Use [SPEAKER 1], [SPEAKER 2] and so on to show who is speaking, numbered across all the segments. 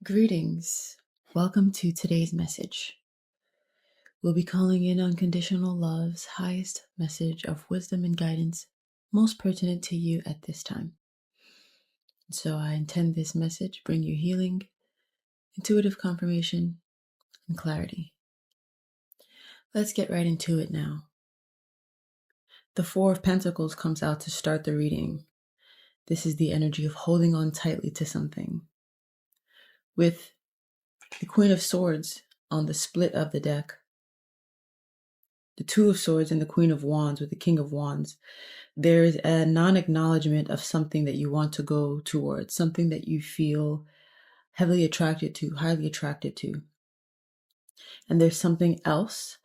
[SPEAKER 1] Greetings. Welcome to today's message. We'll be calling in unconditional love's highest message of wisdom and guidance most pertinent to you at this time. So I intend this message bring you healing, intuitive confirmation, and clarity. Let's get right into it now. The Four of Pentacles comes out to start the reading. This is the energy of holding on tightly to something. With the Queen of Swords on the split of the deck, the Two of Swords and the Queen of Wands with the King of Wands, there is a non-acknowledgement of something that you want to go towards, something that you feel heavily attracted to, highly attracted to. And there's something else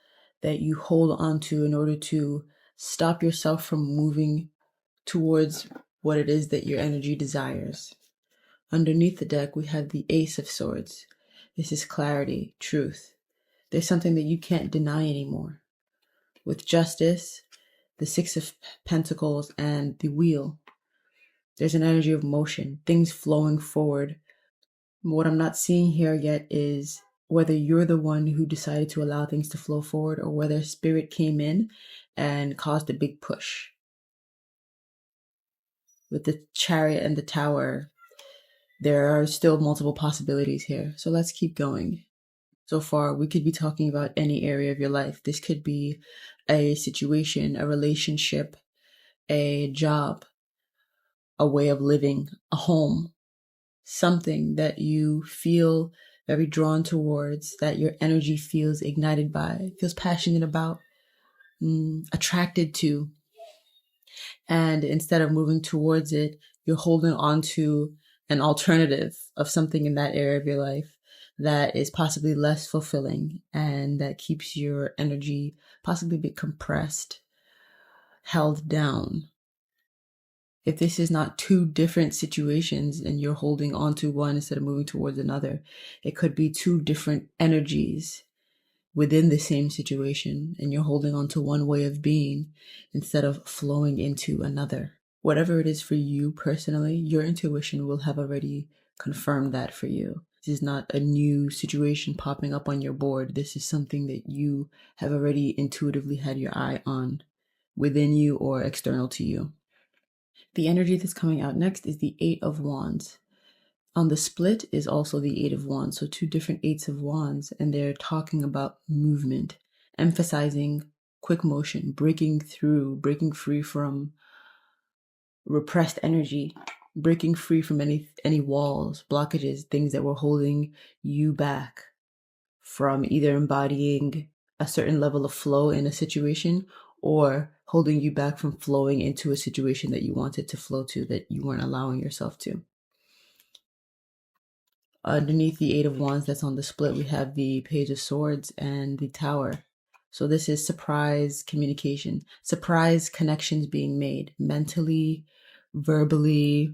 [SPEAKER 1] that you hold on to in order to stop yourself from moving towards what it is that your energy desires. Underneath the deck, we have the Ace of Swords. This is clarity, truth. There's something that you can't deny anymore. With Justice, the Six of Pentacles, and the Wheel, there's an energy of motion, things flowing forward. What I'm not seeing here yet is whether you're the one who decided to allow things to flow forward or whether Spirit came in and caused a big push. With the Chariot and the Tower, there are still multiple possibilities here. So let's keep going. So far, we could be talking about any area of your life. This could be a situation, a relationship, a job, a way of living, a home, something that you feel very drawn towards, that your energy feels ignited by, feels passionate about, attracted to. And instead of moving towards it, you're holding on to an alternative of something in that area of your life that is possibly less fulfilling and that keeps your energy possibly a bit compressed, held down. If this is not two different situations and you're holding on to one instead of moving towards another, it could be two different energies within the same situation and you're holding on to one way of being instead of flowing into another. Whatever it is for you personally, your intuition will have already confirmed that for you. This is not a new situation popping up on your board. This is something that you have already intuitively had your eye on within you or external to you. The energy that's coming out next is the Eight of Wands. On the split is also the Eight of Wands, so two different Eights of Wands, and they're talking about movement, emphasizing quick motion, breaking through, breaking free from repressed energy, breaking free from any walls, blockages, things that were holding you back from either embodying a certain level of flow in a situation or holding you back from flowing into a situation that you wanted to flow to that you weren't allowing yourself to. Underneath the Eight of Wands that's on the split, we have the Page of Swords and the Tower. So this is surprise communication, surprise connections being made mentally, verbally.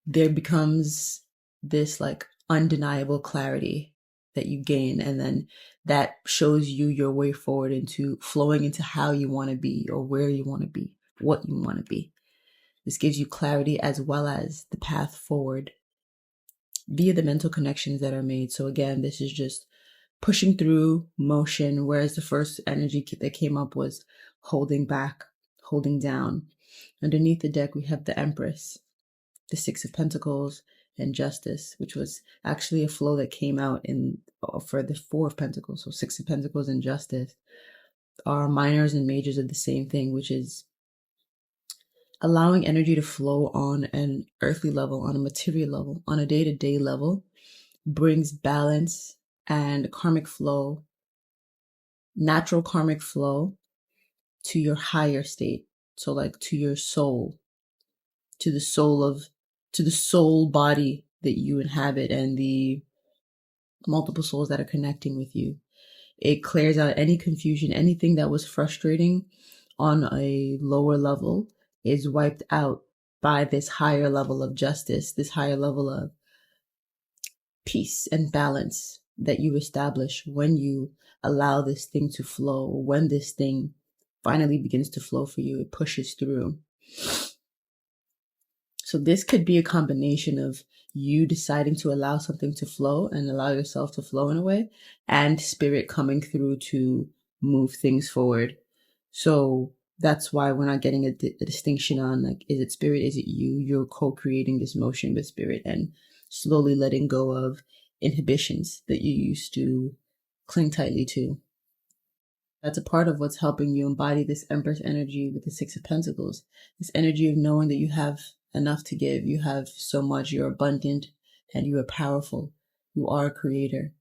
[SPEAKER 1] There becomes this like undeniable clarity that you gain, and then that shows you your way forward into flowing into how you want to be or where you want to be, what you want to be. This gives you clarity as well as the path forward via the mental connections that are made. So again, this is just pushing through motion, whereas the first energy that came up was holding back, holding down. Underneath the deck, we have the Empress, the Six of Pentacles, and Justice, which was actually a flow that came out for the Four of Pentacles. So Six of Pentacles and Justice are minors and majors of the same thing, which is allowing energy to flow on an earthly level, on a material level, on a day-to-day level, brings balance and karmic flow, natural karmic flow to your higher state. So like to your soul, to the soul body that you inhabit and the multiple souls that are connecting with you. It clears out any confusion, anything that was frustrating on a lower level is wiped out by this higher level of justice, this higher level of peace and balance that you establish when you allow this thing to flow. When this thing finally begins to flow for you, it pushes through. So this could be a combination of you deciding to allow something to flow and allow yourself to flow in a way, and spirit coming through to move things forward. So that's why we're not getting a distinction on, like, is it spirit, is it you? You're co-creating this motion with spirit and slowly letting go of inhibitions that you used to cling tightly to. That's a part of what's helping you embody this Empress energy with the Six of Pentacles. This energy of knowing that you have enough to give. You have so much. You're abundant and you are powerful. You are a creator.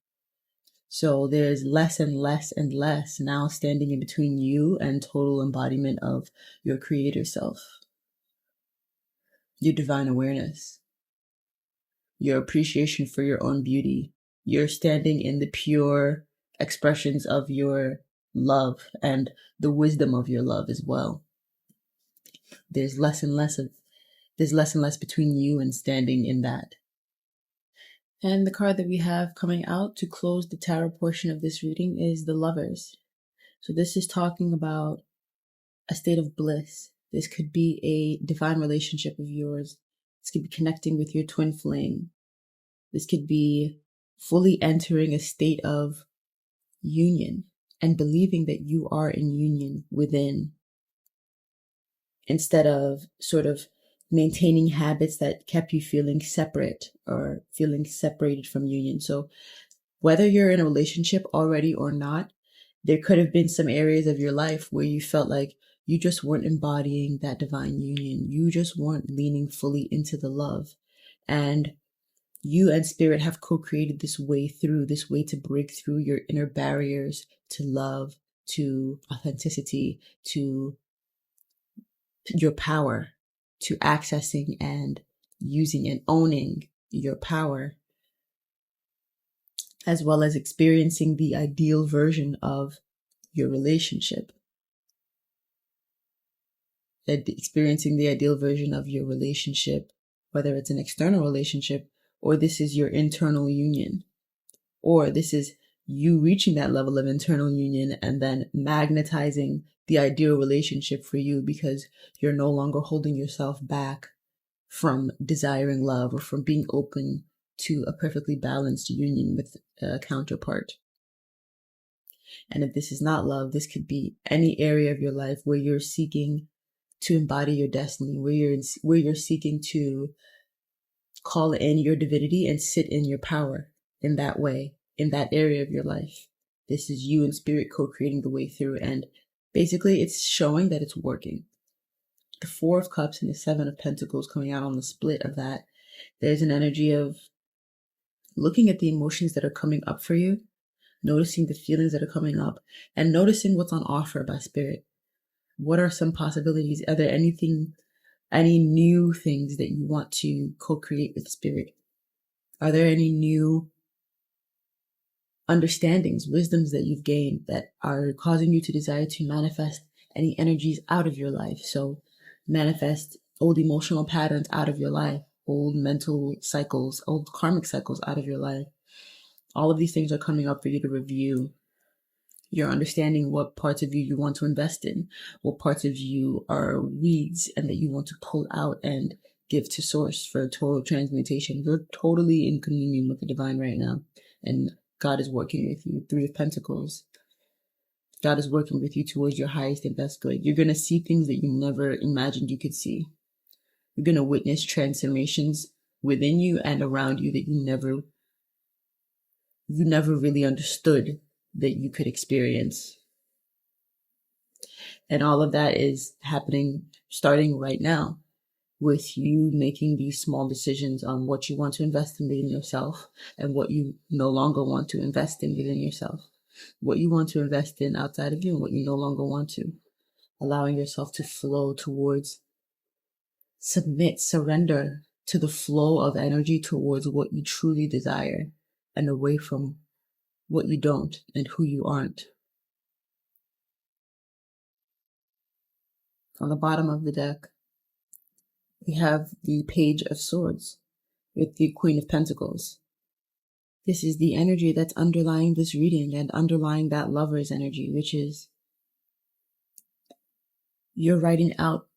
[SPEAKER 1] So there's less and less and less now standing in between you and total embodiment of your creator self, your divine awareness, your appreciation for your own beauty. You're standing in the pure expressions of your love and the wisdom of your love as well. There's less and less between you and standing in that. And the card that we have coming out to close the tarot portion of this reading is the Lovers. So this is talking about a state of bliss. This could be a divine relationship of yours. This could be connecting with your twin flame. This could be fully entering a state of union and believing that you are in union within, instead of sort of maintaining habits that kept you feeling separate or feeling separated from union. So whether you're in a relationship already or not, there could have been some areas of your life where you felt like you just weren't embodying that divine union. You just weren't leaning fully into the love. And you and spirit have co-created this way to break through your inner barriers to love, to authenticity, to your power, to accessing and using and owning your power, as well as experiencing the ideal version of your relationship. Experiencing the ideal version of your relationship, whether it's an external relationship, or this is your internal union, or this is you reaching that level of internal union and then magnetizing the ideal relationship for you because you're no longer holding yourself back from desiring love or from being open to a perfectly balanced union with a counterpart. And if this is not love, this could be any area of your life where you're seeking to embody your destiny, where you're seeking to call in your divinity and sit in your power in that way, in that area of your life. This is you and spirit co-creating the way through, and basically it's showing that it's working. The Four of Cups and the Seven of Pentacles coming out on the split of that. There's an energy of looking at the emotions that are coming up for you, noticing the feelings that are coming up, and noticing what's on offer by spirit. What are some possibilities? Are there any new things that you want to co-create with spirit? Are there any new understandings, wisdoms that you've gained that are causing you to desire to manifest any energies out of your life? So manifest old emotional patterns out of your life, old mental cycles, old karmic cycles out of your life. All of these things are coming up for you to review. You're understanding what parts of you want to invest in, what parts of you are weeds and that you want to pull out and give to source for total transmutation. You're totally in communion with the divine right now. And God is working with you. Three of Pentacles. God is working with you towards your highest and best good. You're going to see things that you never imagined you could see. You're going to witness transformations within you and around you that you never really understood that you could experience. And all of that is happening starting right now with you making these small decisions on what you want to invest in within yourself and what you no longer want to invest in within yourself, what you want to invest in outside of you and what you no longer want to. Allowing yourself to flow towards, surrender to the flow of energy towards what you truly desire and away from what you don't and who you aren't. On the bottom of the deck, we have the Page of Swords with the Queen of Pentacles. This is the energy that's underlying this reading and underlying that Lover's energy, which is you're writing out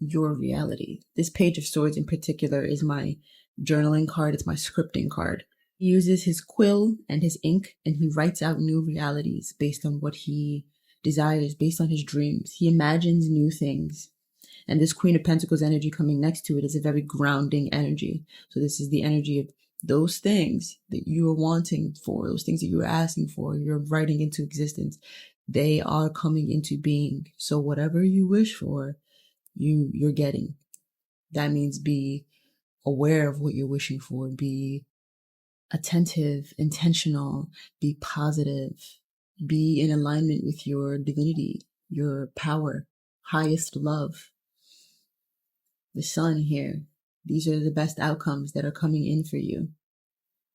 [SPEAKER 1] your reality. This Page of Swords in particular is my journaling card. It's my scripting card. He uses his quill and his ink, and he writes out new realities based on what he desires, based on his dreams. He imagines new things. And this Queen of Pentacles energy coming next to it is a very grounding energy. So this is the energy of those things that you are wanting for, those things that you are asking for, you're writing into existence. They are coming into being. So whatever you wish for, you're getting. That means be aware of what you're wishing for. Be attentive, intentional, be positive, be in alignment with your divinity, your power, highest love. The sun here. These are the best outcomes that are coming in for you.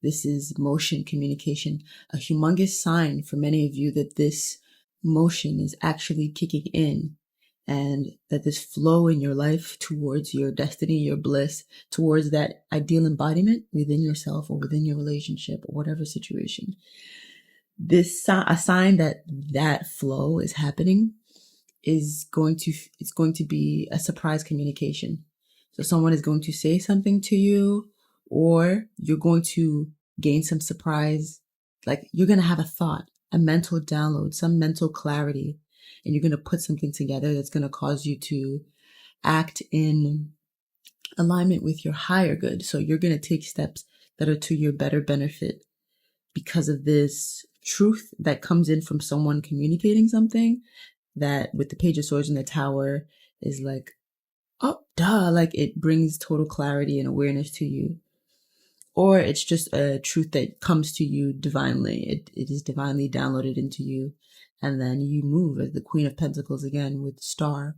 [SPEAKER 1] This is motion, communication, a humongous sign for many of you that this motion is actually kicking in, and that this flow in your life towards your destiny, your bliss, towards that ideal embodiment within yourself or within your relationship or whatever situation. This a sign that that flow is happening it's going to be a surprise communication. So someone is going to say something to you, or you're going to gain some surprise, like you're going to have a thought, a mental download, some mental clarity, and you're going to put something together that's going to cause you to act in alignment with your higher good. So you're going to take steps that are to your better benefit because of this truth that comes in from someone communicating something that with the Page of Swords in the Tower is like, oh, duh, like it brings total clarity and awareness to you. Or it's just a truth that comes to you divinely. It is divinely downloaded into you. And then you move as the Queen of Pentacles again with Star.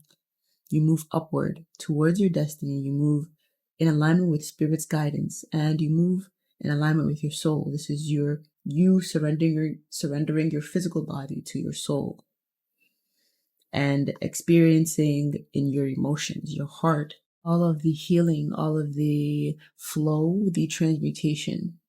[SPEAKER 1] You move upward towards your destiny. You move in alignment with Spirit's guidance, and you move in alignment with your soul. This is you surrendering your physical body to your soul, and experiencing in your emotions, your heart, all of the healing, all of the flow, the transmutation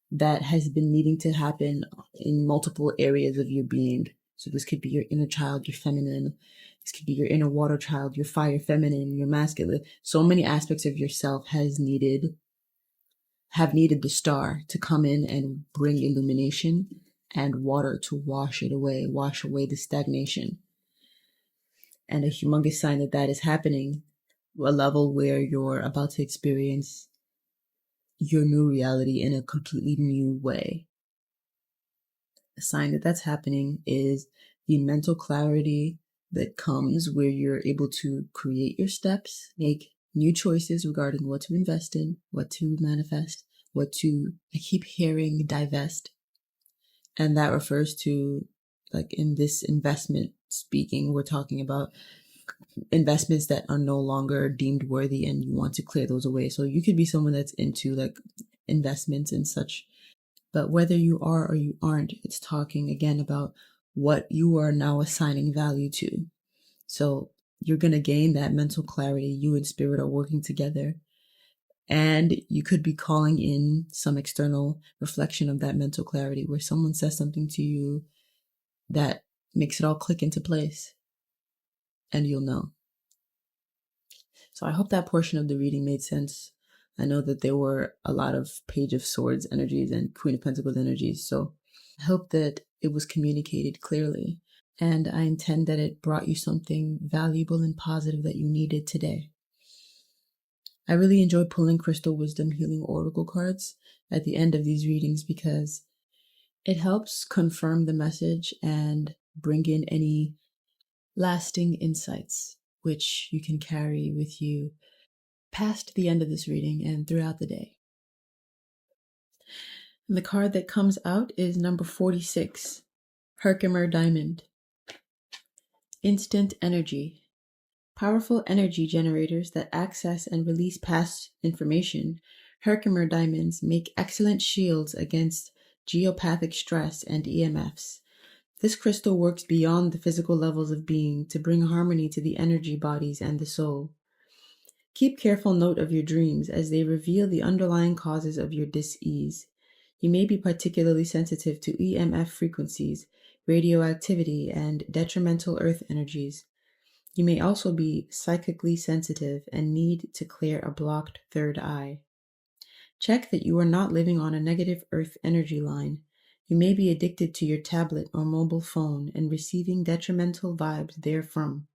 [SPEAKER 1] that has been needing to happen in multiple areas of your being. So this could be your inner child, your feminine. This could be your inner water child, your fire feminine, your masculine. So many aspects of yourself have needed the star to come in and bring illumination and water to wash away the stagnation. And a humongous sign that that is happening, a level where you're about to experience your new reality in a completely new way. A sign that that's happening is the mental clarity that comes where you're able to create your steps, make new choices regarding what to invest in, what to manifest, I keep hearing divest. And that refers to, like in this investment speaking, we're talking about investments that are no longer deemed worthy and you want to clear those away. So you could be someone that's into like investments and such, but whether you are or you aren't, it's talking again about what you are now assigning value to. So you're going to gain that mental clarity. You and Spirit are working together, and you could be calling in some external reflection of that mental clarity where someone says something to you that makes it all click into place, and you'll know. So I hope that portion of the reading made sense. I know that there were a lot of Page of Swords energies and Queen of Pentacles energies, so I hope that it was communicated clearly, and I intend that it brought you something valuable and positive that you needed today. I really enjoy pulling Crystal Wisdom Healing Oracle cards at the end of these readings because it helps confirm the message and bring in any lasting insights, which you can carry with you past the end of this reading and throughout the day. And the card that comes out is number 46, Herkimer Diamond. Instant energy. Powerful energy generators that access and release past information, Herkimer diamonds make excellent shields against geopathic stress and EMFs. This crystal works beyond the physical levels of being to bring harmony to the energy bodies and the soul. Keep careful note of your dreams as they reveal the underlying causes of your dis-ease. You may be particularly sensitive to EMF frequencies, radioactivity, and detrimental earth energies. You may also be psychically sensitive and need to clear a blocked third eye. Check that you are not living on a negative earth energy line. You may be addicted to your tablet or mobile phone and receiving detrimental vibes therefrom.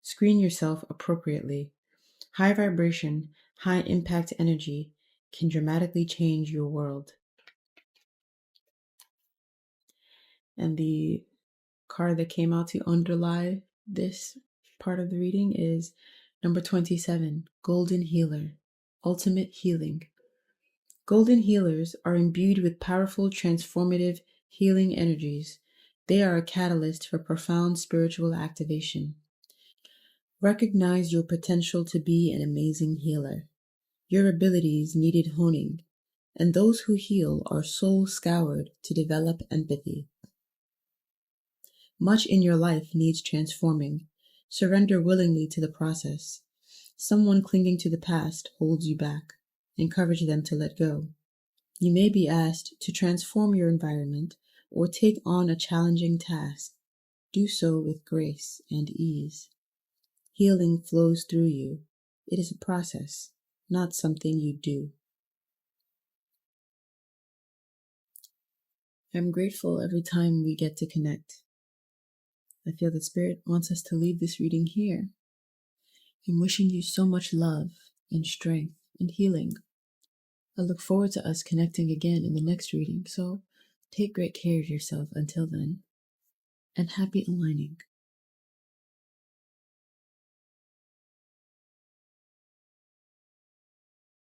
[SPEAKER 1] Screen yourself appropriately. High vibration, high impact energy can dramatically change your world. And the card that came out to underlie this part of the reading is number 27, Golden Healer, Ultimate Healing. Golden healers are imbued with powerful, transformative, healing energies. They are a catalyst for profound spiritual activation. Recognize your potential to be an amazing healer. Your abilities needed honing, and those who heal are soul scoured to develop empathy. Much in your life needs transforming. Surrender willingly to the process. Someone clinging to the past holds you back. Encourage them to let go. You may be asked to transform your environment or take on a challenging task. Do so with grace and ease. Healing flows through you. It is a process, not something you do. I'm grateful every time we get to connect. I feel that Spirit wants us to leave this reading here. I'm wishing you so much love and strength and healing. I look forward to us connecting again in the next reading, so take great care of yourself until then, and happy aligning.